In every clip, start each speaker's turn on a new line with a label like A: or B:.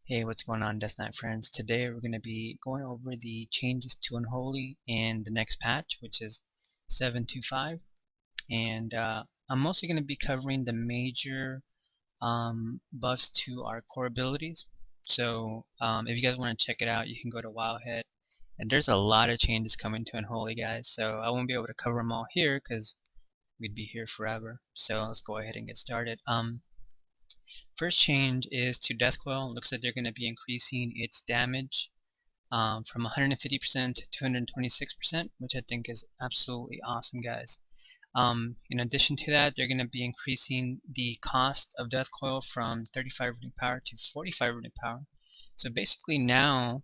A: Hey, what's going on, Death Knight friends? Today we're going to be going over the changes to Unholy in the next patch, which is 7.2.5. And I'm mostly going to be covering the major buffs to our core abilities. So if you guys want to check it out, you can go to Wowhead. And there's a lot of changes coming to Unholy, guys. So I won't be able to cover them all here because we'd be here forever. So let's go ahead and get started. First change is to Death Coil. Looks like they're going to be increasing its damage from 150% to 226%, which I think is absolutely awesome, guys. In addition to that, they're going to be increasing the cost of Death Coil from 35 runic power to 45 runic power. So basically now,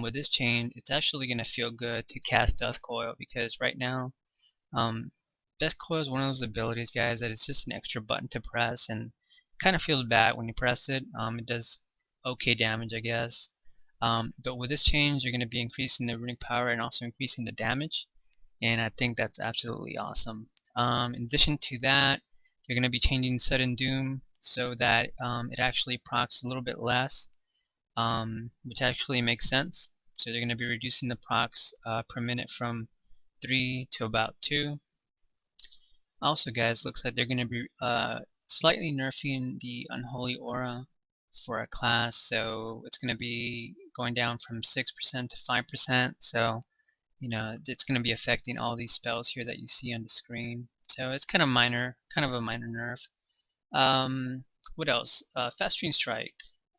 A: with this change, it's actually going to feel good to cast Death Coil, because right now, Death Coil is one of those abilities, guys, that it's just an extra button to press, and kind of feels bad when you press it. It does okay damage, I guess. But with this change, you're going to be increasing the runic power and also increasing the damage, and I think that's absolutely awesome. In addition to that, you're going to be changing Sudden Doom so that it actually procs a little bit less, which actually makes sense. So they're going to be reducing the procs per minute from 3 to about 2. Also, guys, looks like they're going to be slightly nerfing the Unholy Aura for a class, so it's going to be going down from 6% to 5%, so it's going to be affecting all these spells here that you see on the screen. So it's kind of a minor nerf. What else? Festering Strike,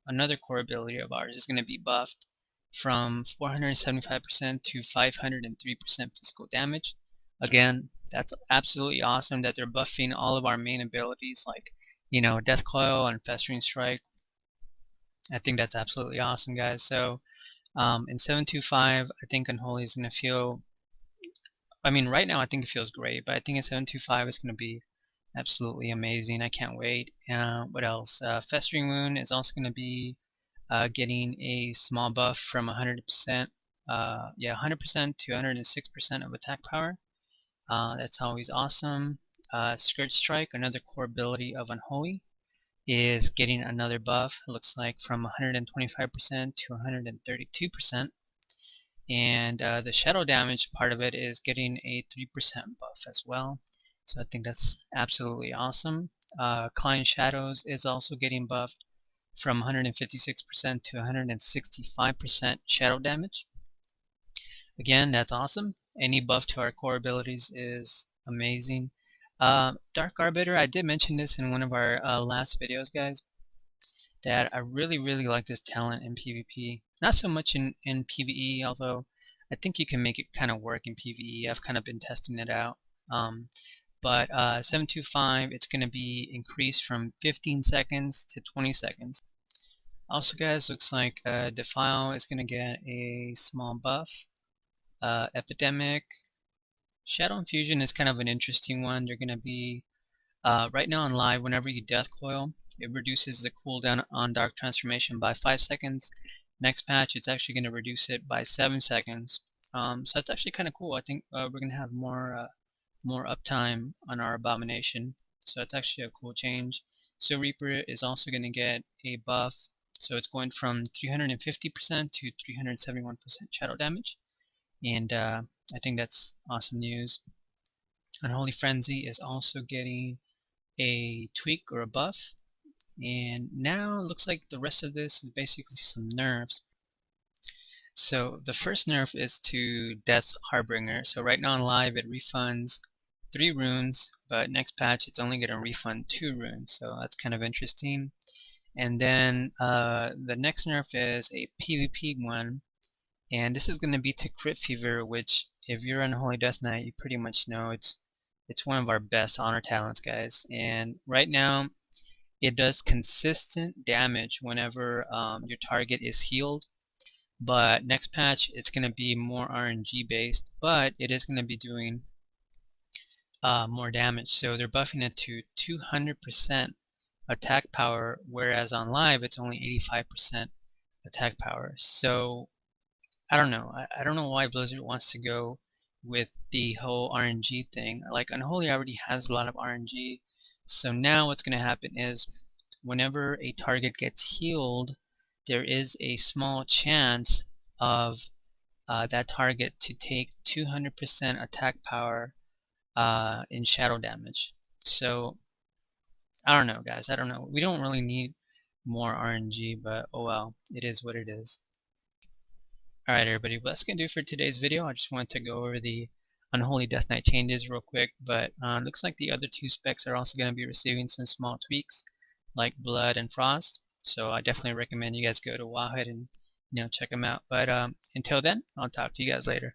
A: another core ability of ours, is going to be buffed from 475% to 503% physical damage. Again, that's absolutely awesome that they're buffing all of our main abilities like, Death Coil and Festering Strike. I think that's absolutely awesome, guys. So in 7.2.5, I think Unholy is going to feel, right now I think it feels great, but I think in 7.2.5 it's going to be absolutely amazing. I can't wait. What else? Festering Wound is also going to be getting a small buff from 100%, 100% to 106% of attack power. That's always awesome. Scourge Strike, another core ability of Unholy, is getting another buff. It looks like from 125% to 132%. And the shadow damage part of it is getting a 3% buff as well. So I think that's absolutely awesome. Client Shadows is also getting buffed from 156% to 165% shadow damage. Again, that's awesome. Any buff to our core abilities is amazing. Dark Arbiter, I did mention this in one of our last videos, guys, that I really like this talent in PvP. Not so much in PvE, although I think you can make it kind of work in PvE. I've kind of been testing it out. But 7.2.5, it's going to be increased from 15 seconds to 20 seconds. Also, guys, looks like Defile is going to get a small buff. Epidemic. Shadow Infusion is kind of an interesting one. They're going to be, right now on live, whenever you Death Coil, it reduces the cooldown on Dark Transformation by 5 seconds. Next patch, it's actually going to reduce it by 7 seconds. So that's actually kind of cool. I think we're going to have more uptime on our Abomination. So that's actually a cool change. So Reaper is also going to get a buff. So it's going from 350% to 371% shadow damage. And I think that's awesome news. Unholy Frenzy is also getting a tweak or a buff. And now it looks like the rest of this is basically some nerfs. So the first nerf is to Death's Harbinger. So right now on live it refunds 3 runes, but next patch it's only going to refund 2 runes. So that's kind of interesting. And then the next nerf is a PvP one. And this is going to be to Crit Fever, which if you're Unholy Death Knight, you pretty much know it's one of our best honor talents, guys. And right now, it does consistent damage whenever your target is healed. But next patch, it's going to be more RNG based, but it is going to be doing more damage. So they're buffing it to 200% attack power, whereas on live, it's only 85% attack power. So I don't know. I don't know why Blizzard wants to go with the whole RNG thing. Like, Unholy already has a lot of RNG. So now what's going to happen is whenever a target gets healed, there is a small chance of that target to take 200% attack power in shadow damage. So I don't know, guys. I don't know. We don't really need more RNG, but oh well, it is what it is. Alright everybody, well, that's going to do it for today's video. I just wanted to go over the Unholy Death Knight changes real quick, but looks like the other two specs are also going to be receiving some small tweaks, like Blood and Frost. So I definitely recommend you guys go to Wowhead and check them out. But until then, I'll talk to you guys later.